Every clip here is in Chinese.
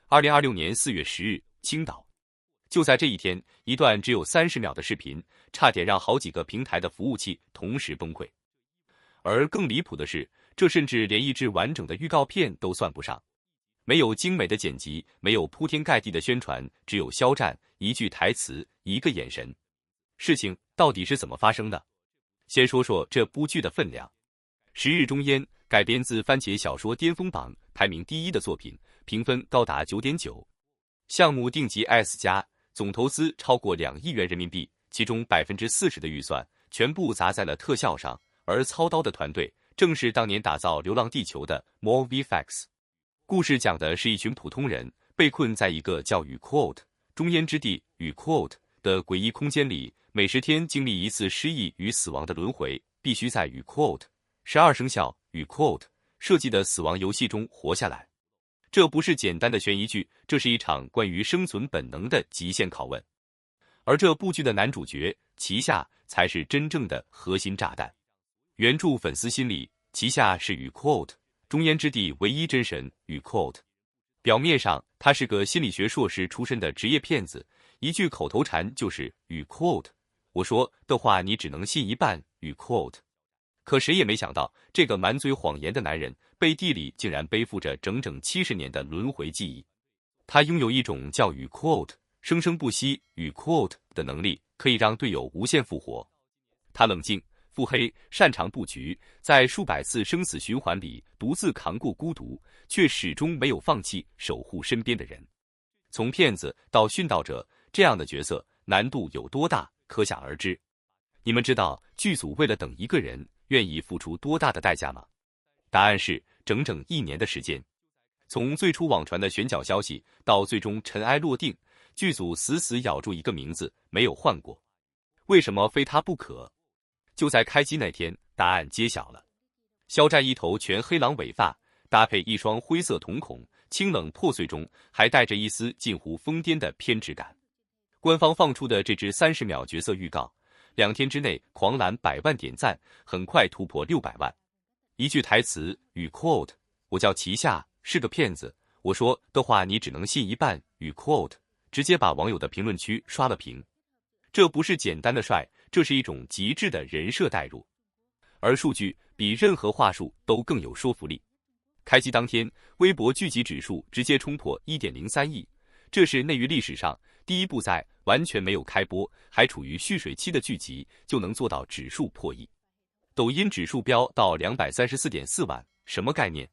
2026年4月10日，青岛。就在这一天，一段只有30秒的视频，差点让好几个平台的服务器同时崩溃。而更离谱的是，这甚至连一支完整的预告片都算不上，没有精美的剪辑，没有铺天盖地的宣传，只有肖战一句台词，一个眼神。事情到底是怎么发生的？先说说这部剧的分量。十日中烟改编自番茄小说巅峰榜排名第1的作品，评分高达 9.9， 项目定级 S+， 总投资超过2亿元人民币，其中 40% 的预算全部砸在了特效上，而操刀的团队正是当年打造《流浪地球》的 More VFX。 故事讲的是一群普通人被困在一个叫雨 quote 中烟之地雨 quote 的诡异空间里，每10天经历一次失忆与死亡的轮回，必须在雨 quote 12生肖雨 quote 设计的死亡游戏中活下来。这不是简单的悬疑剧，这是一场关于生存本能的极限拷问。而这部剧的男主角齐夏才是真正的核心炸弹。原著粉丝心里，齐夏是雨 quote 中烟之地唯一真神雨 quote。表面上他是个心理学硕士出身的职业骗子，一句口头禅就是雨 quote， 我说的话你只能信一半雨 quote。可谁也没想到，这个满嘴谎言的男人背地里竟然背负着整整70年的轮回记忆。他拥有一种叫雨 quote 生生不息雨 quote 的能力，可以让队友无限复活。他冷静、腹黑，擅长布局，在数百次生死循环里独自扛过孤独，却始终没有放弃守护身边的人。从骗子到殉道者，这样的角色难度有多大，可想而知。你们知道剧组为了等一个人愿意付出多大的代价吗？答案是整整1年的时间。从最初网传的选角消息到最终尘埃落定，剧组死死咬住一个名字，没有换过。为什么非他不可？就在开机那天，答案揭晓了。肖战一头全黑狼尾发，搭配一双灰色瞳孔，清冷破碎中还带着一丝近乎疯癫的偏执感。官方放出的这支30秒角色预告，2天之内狂揽100万点赞，很快突破600万。一句台词雨 quote 我叫齐夏，是个骗子，我说的话你只能信一半雨 quote 直接把网友的评论区刷了屏。这不是简单的帅，这是一种极致的人设代入。而数据比任何话术都更有说服力。开机当天，微博聚集指数直接冲破 1.03 亿，这是内娱历史上第一部在完全没有开播还处于蓄水期的剧集就能做到指数破亿。抖音指数飙到 234.4 万，什么概念？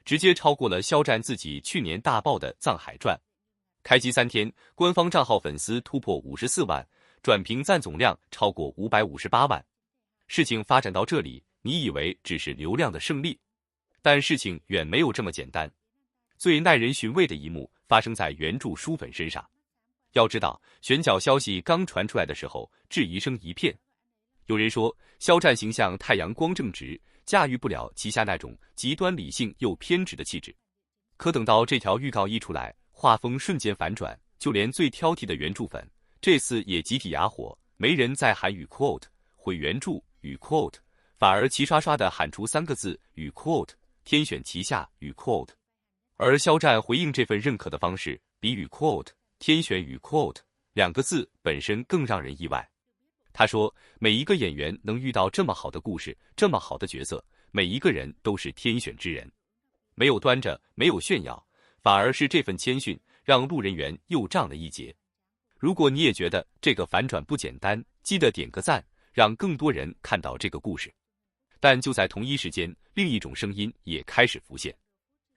直接超过了肖战自己去年大爆的《藏海传》。开机3天，官方账号粉丝突破54万，转评赞总量超过558万。事情发展到这里，你以为只是流量的胜利？但事情远没有这么简单。最耐人寻味的一幕发生在原著书粉身上。要知道，选角消息刚传出来的时候，质疑声一片。有人说，肖战形象太阳光正直，驾驭不了旗下那种极端理性又偏执的气质。可等到这条预告一出来，画风瞬间反转，就连最挑剔的原著粉这次也集体哑火，没人再喊雨 quote 毁原著雨 quote， 反而齐刷刷地喊出3个字雨 quote 天选旗下雨 quote。 而肖战回应这份认可的方式比雨 quote 天选雨 quote 2个字本身更让人意外。他说，每一个演员能遇到这么好的故事，这么好的角色，每一个人都是天选之人。没有端着，没有炫耀，反而是这份谦逊让路人缘又涨了一截。如果你也觉得这个反转不简单，记得点个赞，让更多人看到这个故事。但就在同一时间，另一种声音也开始浮现。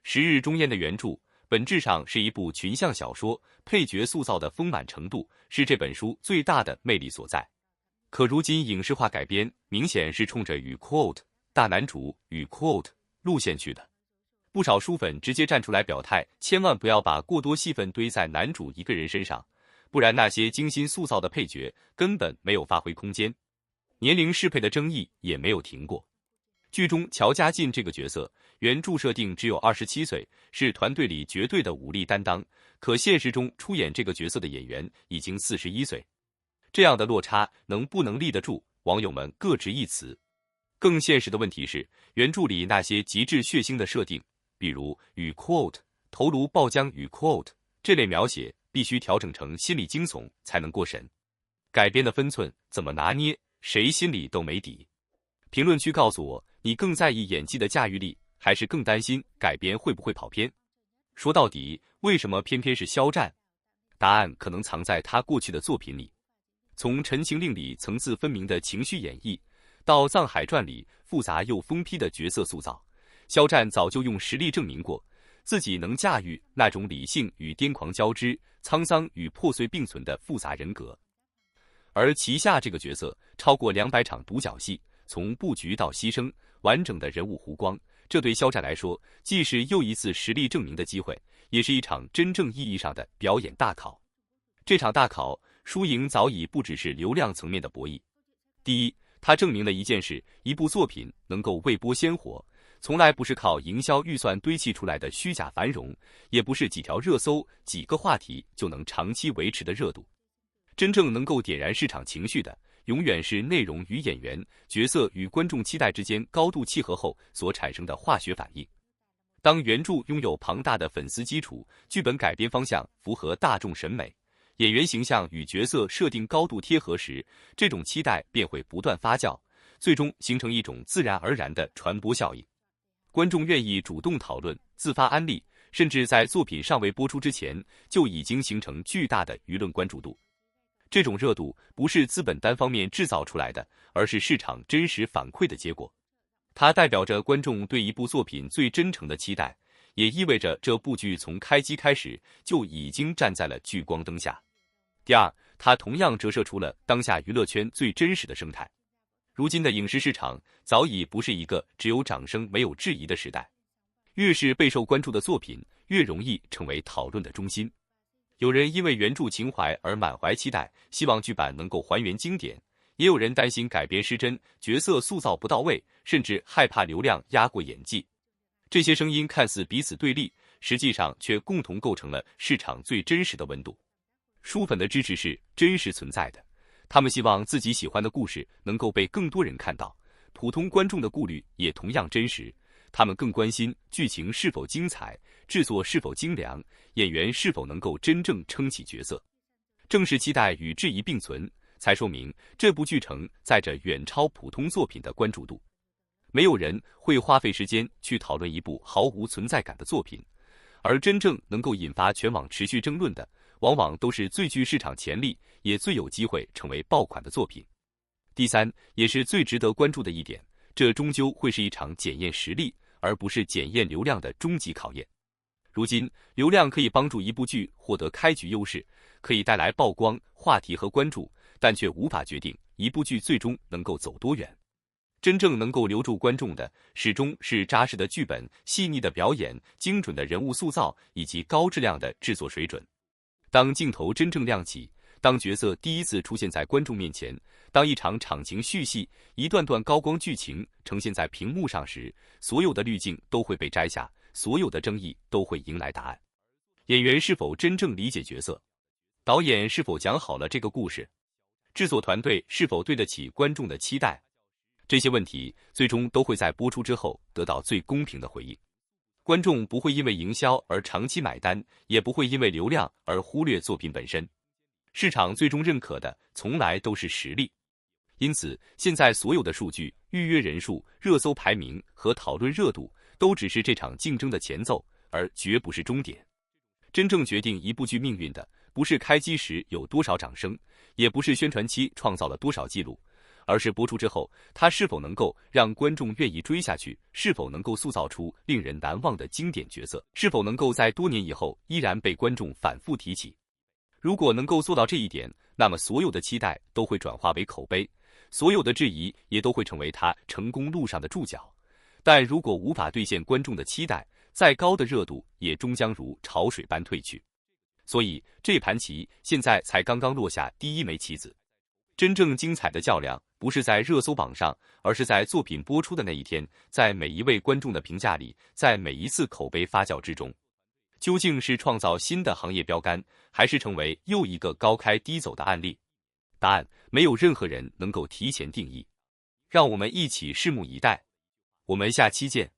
十日中烟的原著本质上是一部群像小说，配角塑造的丰满程度是这本书最大的魅力所在。可如今影视化改编，明显是冲着雨 quote 大男主雨 quote 路线去的。不少书粉直接站出来表态，千万不要把过多戏份堆在男主一个人身上，不然那些精心塑造的配角根本没有发挥空间。年龄适配的争议也没有停过。剧中乔家劲这个角色，原著设定只有27岁，是团队里绝对的武力担当，可现实中出演这个角色的演员已经41岁。这样的落差能不能立得住，网友们各执一词。更现实的问题是，原著里那些极致血腥的设定，比如雨 quote 头颅爆浆与 quote 这类描写必须调整成心理惊悚才能过审。改编的分寸怎么拿捏，谁心里都没底。评论区告诉我，你更在意演技的驾驭力，还是更担心改编会不会跑偏？说到底，为什么偏偏是肖战？答案可能藏在他过去的作品里。从《陈情令》里层次分明的情绪演绎，到《藏海传》里复杂又疯批的角色塑造，肖战早就用实力证明过自己能驾驭那种理性与癫狂交织、沧桑与破碎并存的复杂人格。而旗下这个角色超过200场独角戏，从布局到牺牲，完整的人物弧光，这对肖战来说，既是又一次实力证明的机会，也是一场真正意义上的表演大考。这场大考输赢早已不只是流量层面的博弈。第一，它证明了一件事，一部作品能够未播先火，从来不是靠营销预算堆砌出来的虚假繁荣，也不是几条热搜、几个话题就能长期维持的热度。真正能够点燃市场情绪的，永远是内容与演员、角色与观众期待之间高度契合后所产生的化学反应。当原著拥有庞大的粉丝基础，剧本改编方向符合大众审美，演员形象与角色设定高度贴合时，这种期待便会不断发酵，最终形成一种自然而然的传播效应。观众愿意主动讨论、自发安利，甚至在作品尚未播出之前，就已经形成巨大的舆论关注度。这种热度不是资本单方面制造出来的，而是市场真实反馈的结果。它代表着观众对一部作品最真诚的期待，也意味着这部剧从开机开始就已经站在了聚光灯下。第二，它同样折射出了当下娱乐圈最真实的生态。如今的影视市场早已不是一个只有掌声没有质疑的时代，越是备受关注的作品，越容易成为讨论的中心。有人因为原著情怀而满怀期待，希望剧版能够还原经典，也有人担心改编失真，角色塑造不到位，甚至害怕流量压过演技。这些声音看似彼此对立，实际上却共同构成了市场最真实的温度。书粉的支持是真实存在的，他们希望自己喜欢的故事能够被更多人看到。普通观众的顾虑也同样真实，他们更关心剧情是否精彩，制作是否精良，演员是否能够真正撑起角色。正是期待与质疑并存，才说明这部剧承载着远超普通作品的关注度。没有人会花费时间去讨论一部毫无存在感的作品，而真正能够引发全网持续争论的，往往都是最具市场潜力，也最有机会成为爆款的作品。第三，也是最值得关注的一点，这终究会是一场检验实力，而不是检验流量的终极考验。如今，流量可以帮助一部剧获得开局优势，可以带来曝光、话题和关注，但却无法决定一部剧最终能够走多远。真正能够留住观众的，始终是扎实的剧本、细腻的表演、精准的人物塑造以及高质量的制作水准。当镜头真正亮起，当角色第一次出现在观众面前，当一场场情续戏、一段段高光剧情呈现在屏幕上时，所有的滤镜都会被摘下，所有的争议都会迎来答案。演员是否真正理解角色？导演是否讲好了这个故事？制作团队是否对得起观众的期待？这些问题最终都会在播出之后得到最公平的回应。观众不会因为营销而长期买单，也不会因为流量而忽略作品本身。市场最终认可的从来都是实力。因此，现在所有的数据、预约人数、热搜排名和讨论热度，都只是这场竞争的前奏，而绝不是终点。真正决定一部剧命运的，不是开机时有多少掌声，也不是宣传期创造了多少记录，而是播出之后，它是否能够让观众愿意追下去，是否能够塑造出令人难忘的经典角色，是否能够在多年以后依然被观众反复提起。如果能够做到这一点，那么所有的期待都会转化为口碑，所有的质疑也都会成为他成功路上的注脚。但如果无法兑现观众的期待，再高的热度也终将如潮水般退去。所以这盘棋现在才刚刚落下第一枚棋子。真正精彩的较量，不是在热搜榜上，而是在作品播出的那一天，在每一位观众的评价里，在每一次口碑发酵之中。究竟是创造新的行业标杆，还是成为又一个高开低走的案例？答案没有任何人能够提前定义。让我们一起拭目以待。我们下期见。